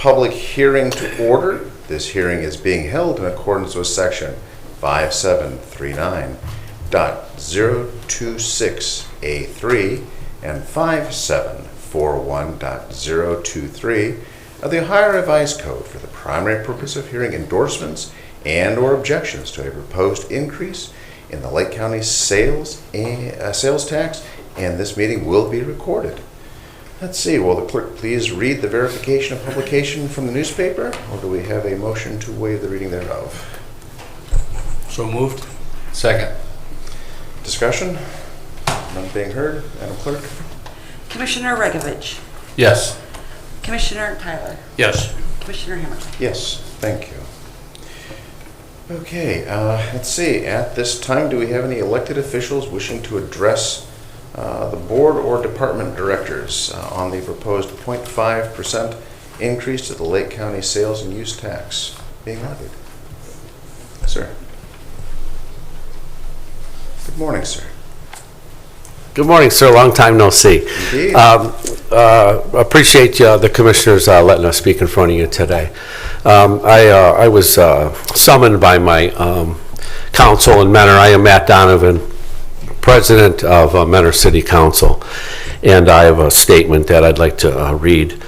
public hearing to order. This hearing is being held in accordance with section 5739.026A3 and 5741.023 of the Ohio Revised Code for the primary purpose of hearing endorsements and or objections to a proposed increase in the Lake County sales tax, and this meeting will be recorded. Let's see, will the clerk please read the verification of publication from the newspaper, or do we have a motion to waive the reading thereof? So moved. Second. Discussion? None being heard. Madam Clerk? Commissioner Regovich. Yes. Commissioner Tyler. Yes. Commissioner Hammer. Yes, thank you. Okay, let's see. At this time, do we have any elected officials wishing to address the board or department directors on the proposed 0.5% increase to the Lake County sales and use tax being levied? Sir. Good morning, sir. Good morning, sir. Long time no see. Indeed. Appreciate the commissioners letting us speak in front of you today. I was summoned by my council in Mentor. I am Matt Donovan, president of Mentor City Council, and I have a statement that I'd like to read.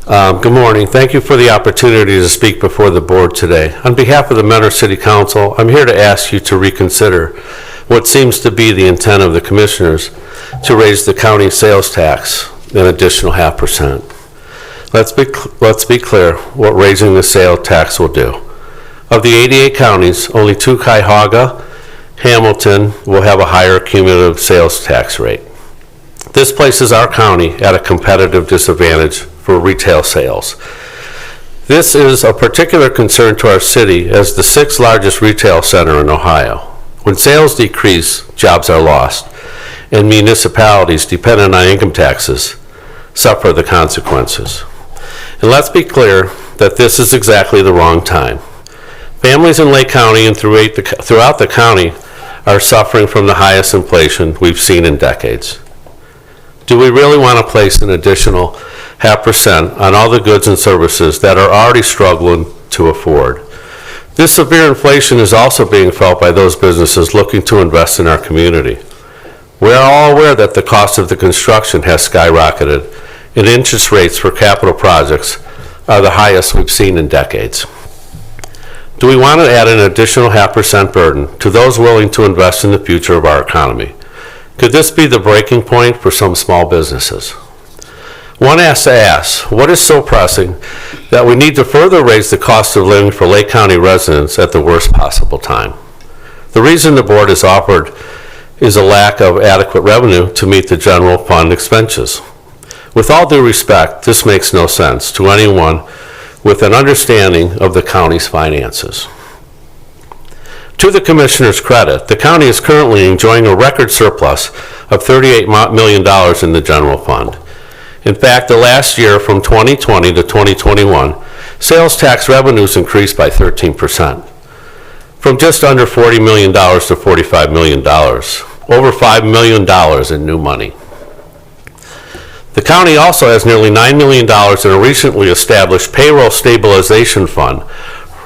Good morning. Thank you for the opportunity to speak before the board today. On behalf of the Mentor City Council, I'm here to ask you to reconsider what seems to be the intent of the commissioners to raise the county sales tax an additional 0.5%. Let's be clear what raising the sales tax will do. Of the 88 counties, only 2, Cuyahoga, Hamilton, will have a higher cumulative sales tax rate. This places our county at a competitive disadvantage for retail sales. This is a particular concern to our city as the 6th largest retail center in Ohio. When sales decrease, jobs are lost, and municipalities dependent on income taxes suffer the consequences. And let's be clear that this is exactly the wrong time. Families in Lake County and throughout the county are suffering from the highest inflation we've seen in decades. Do we really want to place an additional 0.5% on all the goods and services that are already struggling to afford? This severe inflation is also being felt by those businesses looking to invest in our community. We are all aware that the cost of the construction has skyrocketed, and interest rates for capital projects are the highest we've seen in decades. Do we want to add an additional 0.5% burden to those willing to invest in the future of our economy? Could this be the breaking point for some small businesses? One has to ask, what is so pressing that we need to further raise the cost of living for Lake County residents at the worst possible time? The reason the board has offered is a lack of adequate revenue to meet the general fund expenses. With all due respect, this makes no sense to anyone with an understanding of the county's finances. To the commissioner's credit, the county is currently enjoying a record surplus of $38 million in the general fund. In fact, the last year from 2020 to 2021, sales tax revenues increased by 13%, from just under $40 million to $45 million, over $5 million in new money. The county also has nearly $9 million in a recently established payroll stabilization fund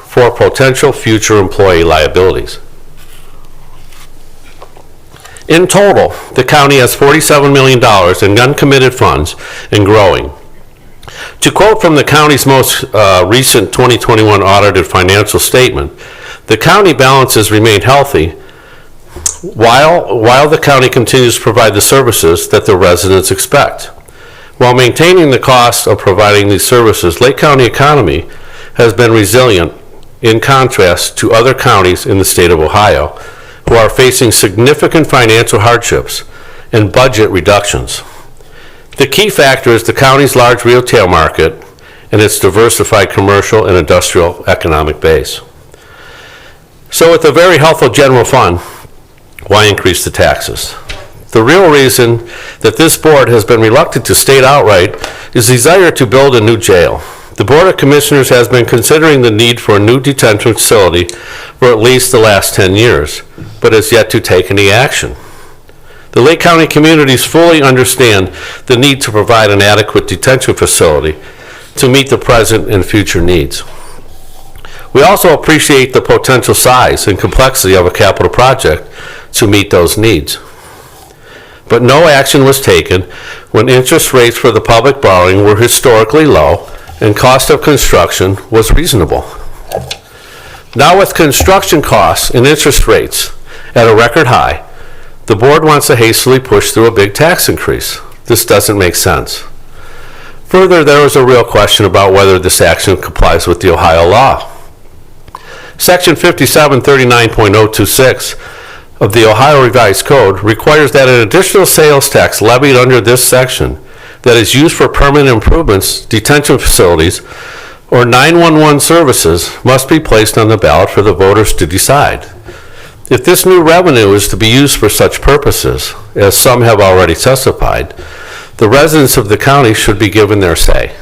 for potential future employee liabilities. In total, the county has $47 million in uncommitted funds and growing. To quote from the county's most recent 2021 audited financial statement, the county balances remain healthy while the county continues to provide the services that the residents expect. While maintaining the cost of providing these services, Lake County economy has been resilient in contrast to other counties in the state of Ohio who are facing significant financial hardships and budget reductions. The key factor is the county's large retail market and its diversified commercial and industrial economic base. So with a very helpful general fund, why increase the taxes? The real reason that this board has been reluctant to state outright is desire to build a new jail. The Board of Commissioners has been considering the need for a new detention facility for at least the last 10 years, but has yet to take any action. The Lake County communities fully understand the need to provide an adequate detention facility to meet the present and future needs. We also appreciate the potential size and complexity of a capital project to meet those needs. But no action was taken when interest rates for the public borrowing were historically low and cost of construction was reasonable. Now with construction costs and interest rates at a record high, the board wants to hastily push through a big tax increase. This doesn't make sense. Further, there is a real question about whether this action complies with the Ohio law. Section 5739.026 of the Ohio Revised Code requires that an additional sales tax levied under this section that is used for permanent improvements, detention facilities, or 911 services must be placed on the ballot for the voters to decide. If this new revenue is to be used for such purposes, as some have already testified, the residents of the county should be given their say.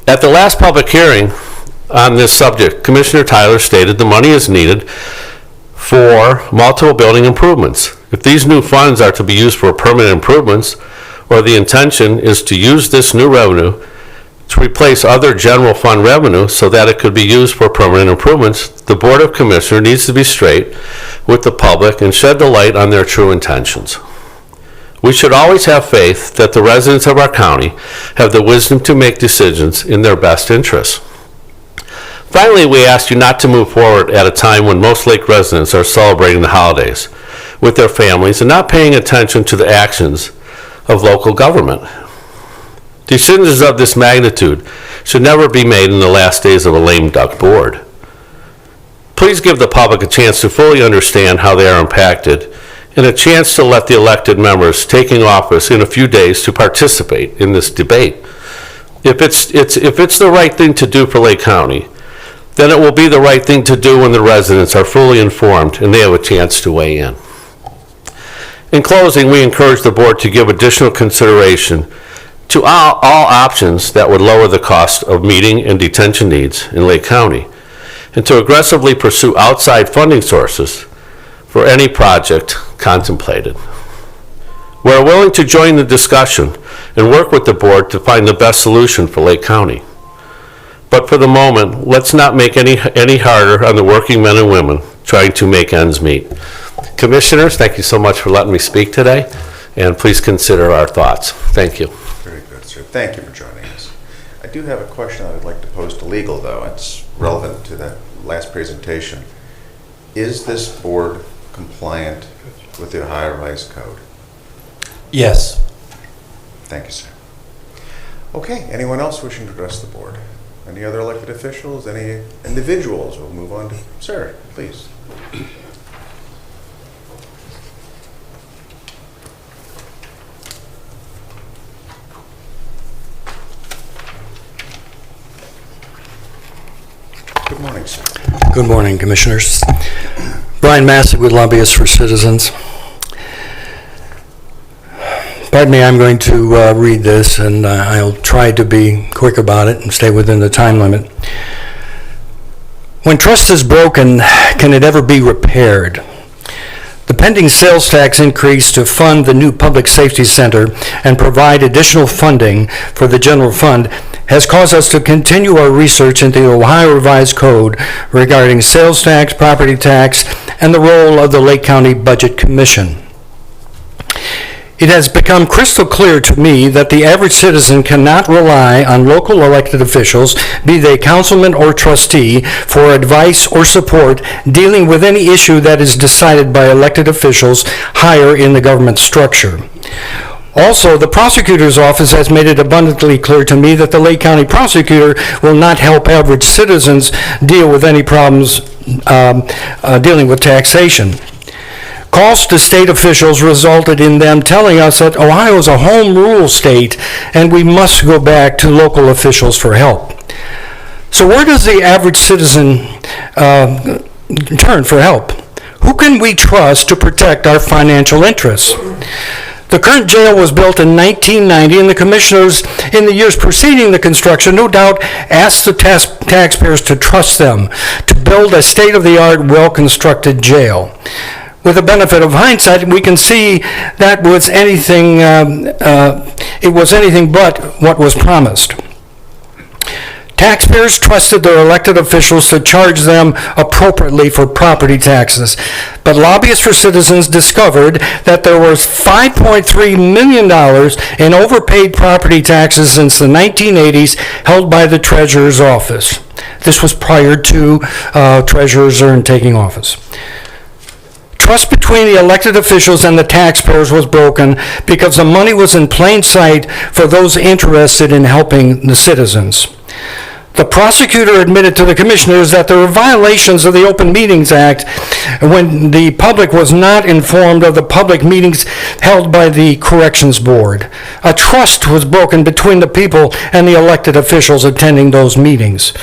At the last public hearing on this subject, Commissioner Tyler stated the money is needed for multiple building improvements. If these new funds are to be used for permanent improvements, or the intention is to use this new revenue to replace other general fund revenue so that it could be used for permanent improvements, the Board of Commissioners needs to be straight with the public and shed the light on their true intentions. We should always have faith that the residents of our county have the wisdom to make decisions in their best interests. Finally, we ask you not to move forward at a time when most Lake residents are celebrating the holidays with their families and not paying attention to the actions of local government. Decisions of this magnitude should never be made in the last days of a lame duck board. Please give the public a chance to fully understand how they are impacted and a chance to let the elected members taking office in a few days to participate in this debate. If it's the right thing to do for Lake County, then it will be the right thing to do when the residents are fully informed and they have a chance to weigh in. In closing, we encourage the board to give additional consideration to all options that would lower the cost of meeting and detention needs in Lake County, and to aggressively pursue outside funding sources for any project contemplated. We're willing to join the discussion and work with the board to find the best solution for Lake County. But for the moment, let's not make any harder on the working men and women trying to make ends meet. Commissioners, thank you so much for letting me speak today, and please consider our thoughts. Thank you. Very good, sir. Thank you for joining us. I do have a question I would like to pose to legal, though. It's relevant to that last presentation. Is this board compliant with the Ohio Revised Code? Yes. Thank you, sir. Okay, anyone else wishing to address the board? Any other elected officials, any individuals? We'll move on to Sarah, please. Good morning, sir. Good morning, Commissioners. Brian Massey with Lobbyists for Citizens. Pardon me, I'm going to read this, and I'll try to be quick about it and stay within the time limit. When trust is broken, can it ever be repaired? The pending sales tax increase to fund the new Public Safety Center and provide additional funding for the general fund has caused us to continue our research into the Ohio Revised Code regarding sales tax, property tax, and the role of the Lake County Budget Commission. It has become crystal clear to me that the average citizen cannot rely on local elected officials, be they councilman or trustee, for advice or support dealing with any issue that is decided by elected officials higher in the government structure. Also, the prosecutor's office has made it abundantly clear to me that the Lake County prosecutor will not help average citizens deal with any problems dealing with taxation. Calls to state officials resulted in them telling us that Ohio is a home rule state and we must go back to local officials for help. So where does the average citizen turn for help? Who can we trust to protect our financial interests? The current jail was built in 1990, and the commissioners in the years preceding the construction no doubt asked the taxpayers to trust them to build a state-of-the-art, well-constructed jail. with the benefit of hindsight, we can see that was anything, it was anything but what was promised. Taxpayers trusted their elected officials to charge them appropriately for property taxes. But lobbyists for citizens discovered that there was $5.3 million in overpaid property taxes since the 1980s held by the Treasurer's office. This was prior to Treasurer Zern taking office. Trust between the elected officials and the taxpayers was broken because the money was in plain sight for those interested in helping the citizens. The prosecutor admitted to the commissioners that there were violations of the Open Meetings Act when the public was not informed of the public meetings held by the Corrections Board. A trust was broken between the people and the elected officials attending those meetings.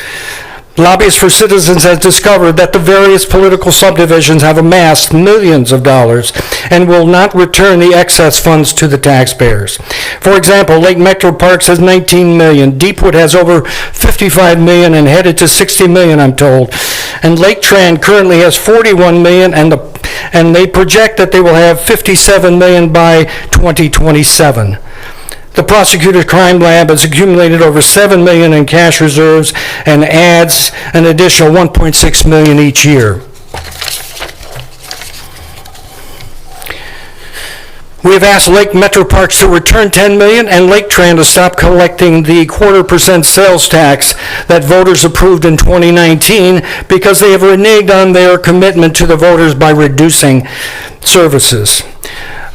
Lobbyists for Citizens has discovered that the various political subdivisions have amassed millions of dollars and will not return the excess funds to the taxpayers. For example, Lake Metro Parks has $19 million, Deepwood has over $55 million and headed to $60 million, I'm told. And Lake Tran currently has $41 million and they project that they will have $57 million by 2027. The prosecutor's crime lab has accumulated over $7 million in cash reserves and adds an additional $1.6 million each year. We have asked Lake Metro Parks to return $10 million and Lake Tran to stop collecting the 0.25% sales tax that voters approved in 2019 because they have reneged on their commitment to the voters by reducing services.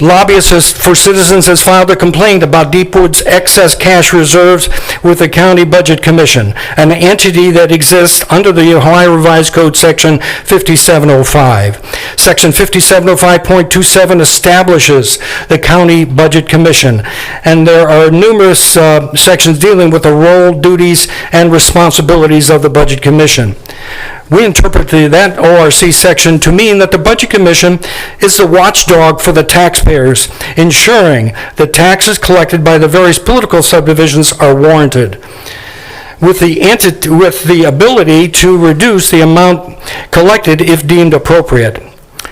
Lobbyists for Citizens has filed a complaint about Deepwood's excess cash reserves with the County Budget Commission, an entity that exists under the Ohio Revised Code Section 5705. Section 5705.27 establishes the County Budget Commission, and there are numerous sections dealing with the role, duties, and responsibilities of the Budget Commission. We interpret that ORC section to mean that the Budget Commission is the watchdog for the taxpayers, ensuring that taxes collected by the various political subdivisions are warranted, with the ability to reduce the amount collected if deemed appropriate.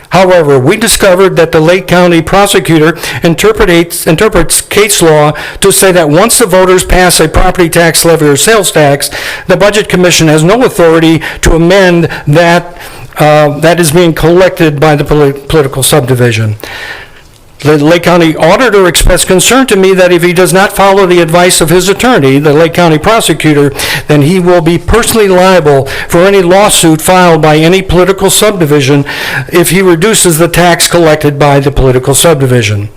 However, we discovered that the Lake County prosecutor interprets case law to say that once the voters pass a property tax levy or sales tax, the Budget Commission has no authority to amend that is being collected by the political subdivision. The Lake County auditor expressed concern to me that if he does not follow the advice of his attorney, the Lake County prosecutor, then he will be personally liable for any lawsuit filed by any political subdivision if he reduces the tax collected by the political subdivision.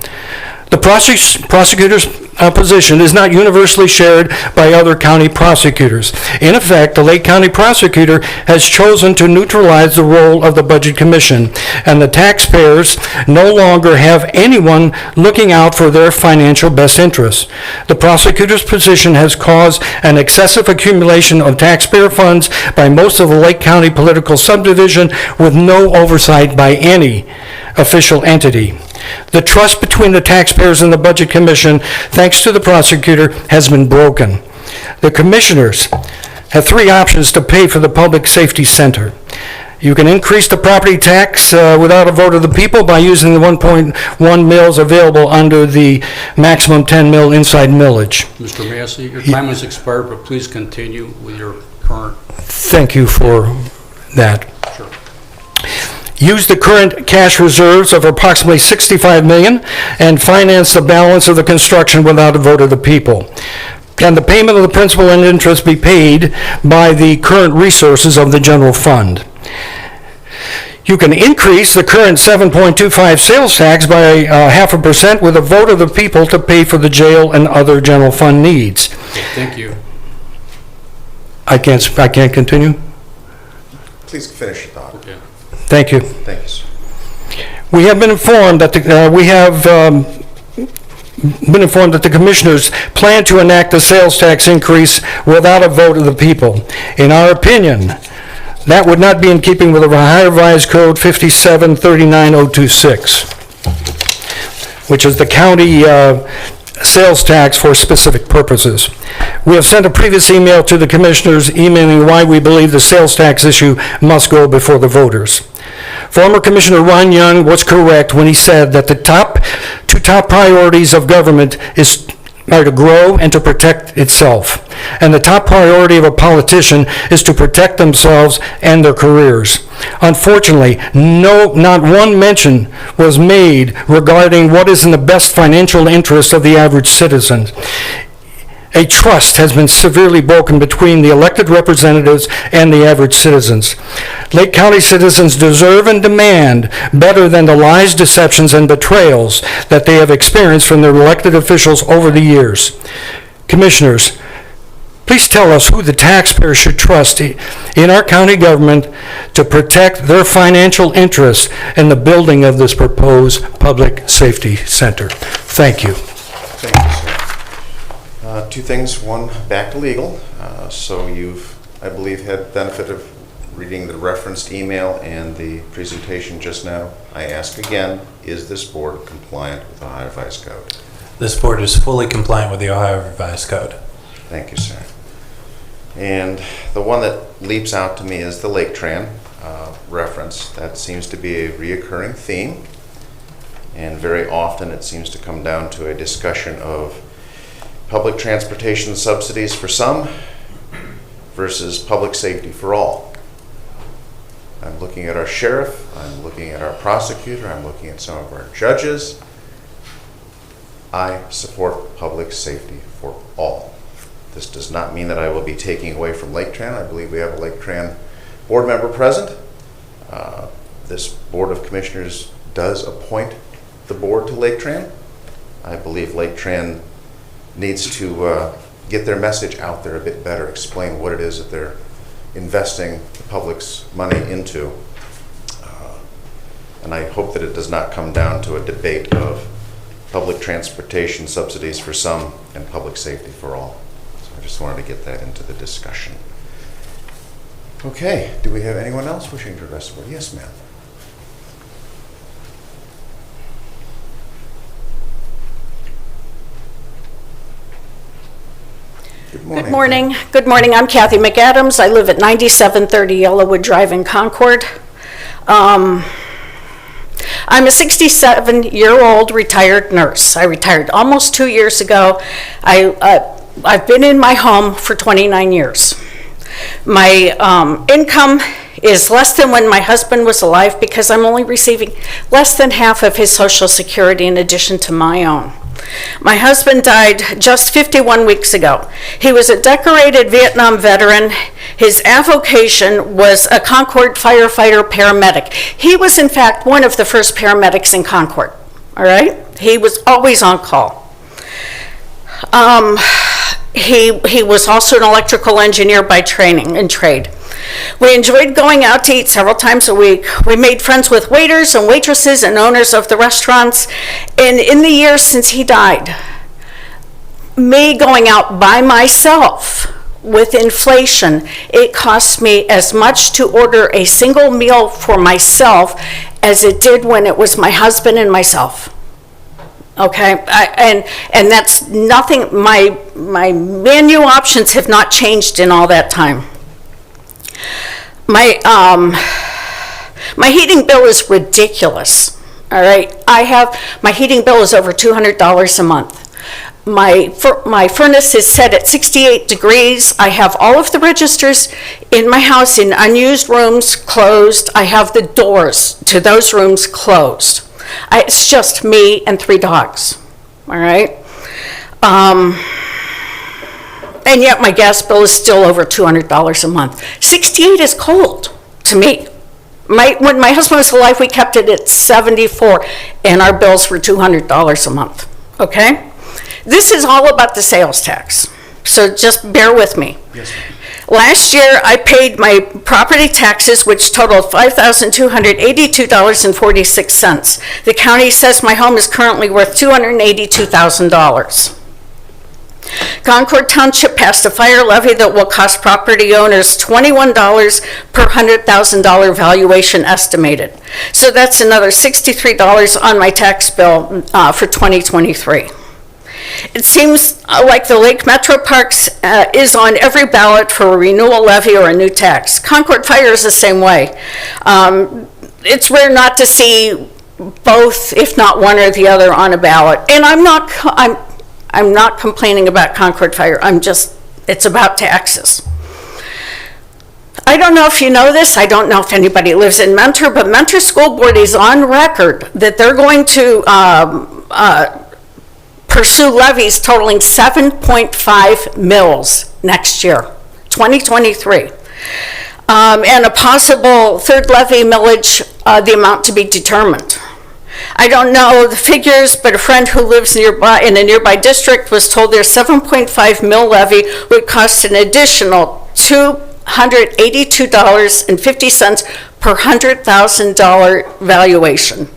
The prosecutor's position is not universally shared by other county prosecutors. In effect, the Lake County prosecutor has chosen to neutralize the role of the Budget Commission, and the taxpayers no longer have anyone looking out for their financial best interests. The prosecutor's position has caused an excessive accumulation of taxpayer funds by most of the Lake County political subdivision with no oversight by any official entity. The trust between the taxpayers and the Budget Commission, thanks to the prosecutor, has been broken. The commissioners have three options to pay for the Public Safety Center. You can increase the property tax without a vote of the people by using the 1.1 mills available under the maximum 10 mil inside millage. Mr. Massey, your time has expired, but please continue with your current. Thank you for that. Sure. Use the current cash reserves of approximately $65 million and finance the balance of the construction without a vote of the people. Can the payment of the principal and interest be paid by the current resources of the general fund? You can increase the current 7.25 sales tax by 0.5% with a vote of the people to pay for the jail and other general fund needs. Thank you. I can't continue? Please finish your thought. Okay. Thank you. Thanks. We have been informed that the commissioners plan to enact a sales tax increase without a vote of the people. In our opinion, that would not be in keeping with the Ohio Revised Code 5739026, which is the county sales tax for specific purposes. We have sent a previous email to the commissioners emailing why we believe the sales tax issue must go before the voters. Former Commissioner Ron Young was correct when he said that the two top priorities of government are to grow and to protect itself. And the top priority of a politician is to protect themselves and their careers. Unfortunately, not one mention was made regarding what is in the best financial interest of the average citizen. A trust has been severely broken between the elected representatives and the average citizens. Lake County citizens deserve and demand better than the lies, deceptions, and betrayals that they have experienced from their elected officials over the years. Commissioners, please tell us who the taxpayer should trust in our county government to protect their financial interests in the building of this proposed public safety center. Thank you. Thank you, sir. Two things. One, back to legal. So you've, I believe, had benefit of reading the referenced email and the presentation just now. I ask again, is this board compliant with the Ohio Revised Code? This board is fully compliant with the Ohio Revised Code. Thank you, sir. And the one that leaps out to me is the Lake Tran reference. That seems to be a reoccurring theme, and very often it seems to come down to a discussion of public transportation subsidies for some versus public safety for all. I'm looking at our sheriff, I'm looking at our prosecutor, I'm looking at some of our judges. I support public safety for all. This does not mean that I will be taking away from Lake Tran. I believe we have a Lake Tran board member present. This Board of Commissioners does appoint the board to Lake Tran. I believe Lake Tran needs to get their message out there a bit better, explain what it is that they're investing the public's money into. And I hope that it does not come down to a debate of public transportation subsidies for some and public safety for all. So I just wanted to get that into the discussion. Okay, do we have anyone else wishing to address the board? Yes, ma'am. Good morning. Good morning. Good morning. I'm Kathy McAdams. I live at 9730 Yellowwood Drive in Concord. I'm a 67-year-old retired nurse. I retired almost 2 years ago. I've been in my home for 29 years. My income is less than when my husband was alive because I'm only receiving less than half of his Social Security in addition to my own. My husband died just 51 weeks ago. He was a decorated Vietnam veteran. His avocation was a Concord firefighter paramedic. He was, in fact, one of the first paramedics in Concord, all right? He was always on call. He was also an electrical engineer by training and trade. We enjoyed going out to eat several times a week. We made friends with waiters and waitresses and owners of the restaurants. And in the years since he died, me going out by myself with inflation, it cost me as much to order a single meal for myself as it did when it was my husband and myself. Okay, and that's nothing, my menu options have not changed in all that time. My heating bill is ridiculous, all right? My heating bill is over $200 a month. My furnace is set at 68 degrees. I have all of the registers in my house in unused rooms closed. I have the doors to those rooms closed. It's just me and 3 dogs, all right? And yet my gas bill is still over $200 a month. 68 is cold to me. When my husband was alive, we kept it at 74, and our bills were $200 a month, okay? This is all about the sales tax, so just bear with me. Yes, ma'am. Last year, I paid my property taxes, which totaled $5,282.46. The county says my home is currently worth $282,000. Concord Township passed a fire levy that will cost property owners $21 per $100,000 valuation estimated. So that's another $63 on my tax bill for 2023. It seems like the Lake Metro Parks is on every ballot for a renewal levy or a new tax. Concord Fire is the same way. it's rare not to see both, if not one or the other, on a ballot. And I'm not complaining about Concord Fire. It's about taxes. I don't know if you know this. I don't know if anybody lives in Mentor, but Mentor School Board is on record that they're going to pursue levies totaling 7.5 mills next year, 2023. And a possible third levy millage, the amount to be determined. I don't know the figures, but a friend who lives nearby in a nearby district was told their 7.5 mill levy would cost an additional $282.50 per $100,000 valuation.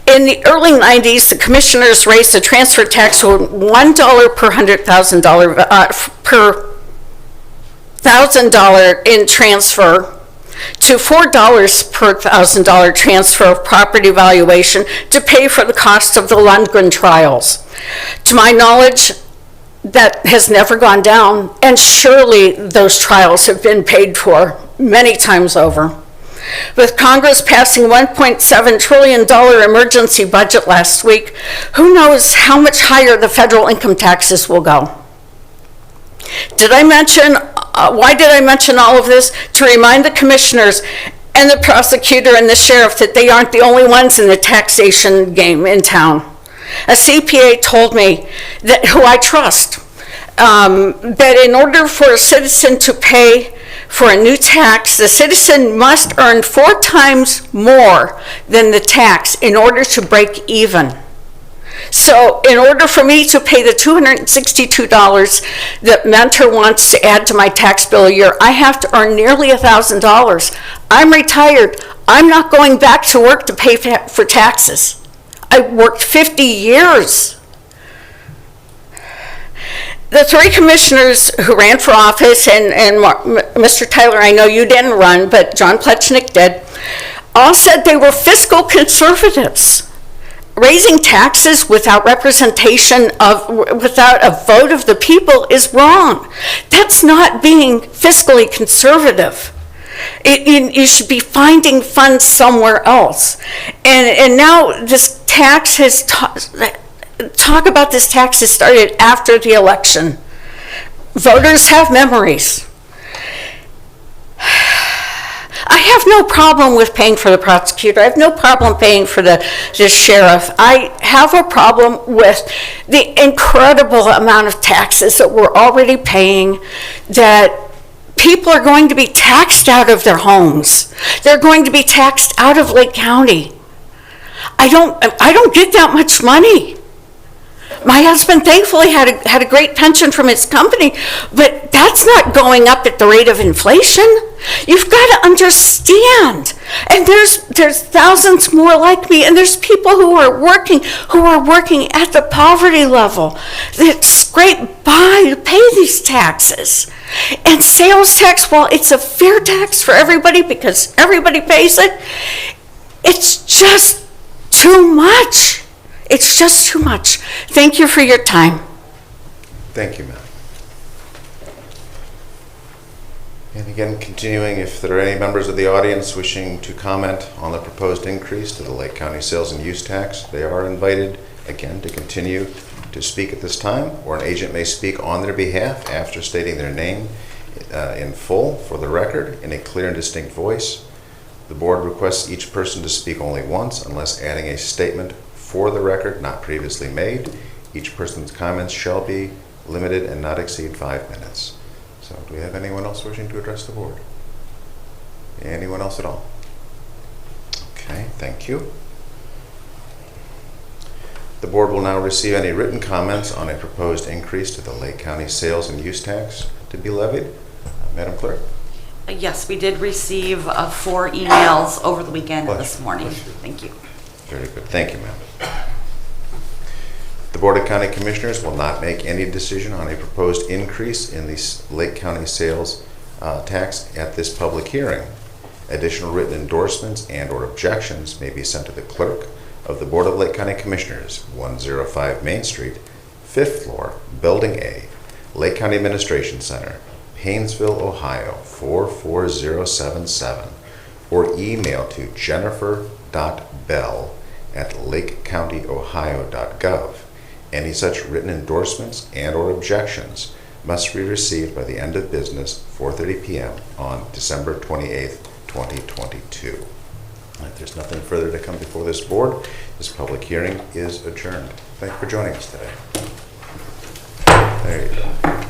In the early 90s, the commissioners raised the transfer tax to $1 per $100,000 per $1,000 in transfer to $4 per $1,000 transfer of property valuation to pay for the cost of the Lundgren trials. To my knowledge, that has never gone down, and surely those trials have been paid for many times over. With Congress passing $1.7 trillion emergency budget last week, who knows how much higher the federal income taxes will go? Why did I mention all of this? To remind the commissioners and the prosecutor and the sheriff that they aren't the only ones in the taxation game in town. A CPA told me, who I trust, that in order for a citizen to pay for a new tax, the citizen must earn 4 times more than the tax in order to break even. So in order for me to pay the $262 that Mentor wants to add to my tax bill a year, I have to earn nearly $1,000. I'm retired. I'm not going back to work to pay for taxes. I worked 50 years. The 3 commissioners who ran for office, and Mr. Tyler, I know you didn't run, but John Plechnik did, all said they were fiscal conservatives. Raising taxes without representation without a vote of the people is wrong. That's not being fiscally conservative. You should be finding funds somewhere else. And now this tax has talk about this tax has started after the election. Voters have memories. I have no problem with paying for the prosecutor. I have no problem paying for the sheriff. I have a problem with the incredible amount of taxes that we're already paying, that people are going to be taxed out of their homes. They're going to be taxed out of Lake County. I don't get that much money. My husband thankfully had a great pension from his company, but that's not going up at the rate of inflation. You've got to understand. And there's thousands more like me, and there's people who are working at the poverty level that scrape by to pay these taxes. And sales tax, while it's a fair tax for everybody because everybody pays it, it's just too much. It's just too much. Thank you for your time. Thank you, ma'am. And again, continuing, if there are any members of the audience wishing to comment on the proposed increase to the Lake County sales and use tax, they are invited, again, to continue to speak at this time, or an agent may speak on their behalf after stating their name in full for the record in a clear and distinct voice. The board requests each person to speak only once unless adding a statement for the record not previously made. Each person's comments shall be limited and not exceed 5 minutes. So do we have anyone else wishing to address the board? Anyone else at all? Okay, thank you. The board will now receive any written comments on a proposed increase to the Lake County sales and use tax to be levied. Madam Clerk? Yes, we did receive 4 emails over the weekend and Pleasure. this morning. Pleasure. Thank you. Very good. Thank you, ma'am. The Board of County Commissioners will not make any decision on a proposed increase in the Lake County sales tax at this public hearing. Additional written endorsements and/or objections may be sent to the clerk of the Board of Lake County Commissioners, 105 Main Street, 5th floor, Building A, Lake County Administration Center, Paynesville, Ohio, 44077, or email to jennifer.bell@lakecountyohio.gov. Any such written endorsements and/or objections must be received by the end of business, 4:30 p.m. on December 28th, 2022. If there's nothing further to come before this board, this public hearing is adjourned. Thank you for joining us today. There you go.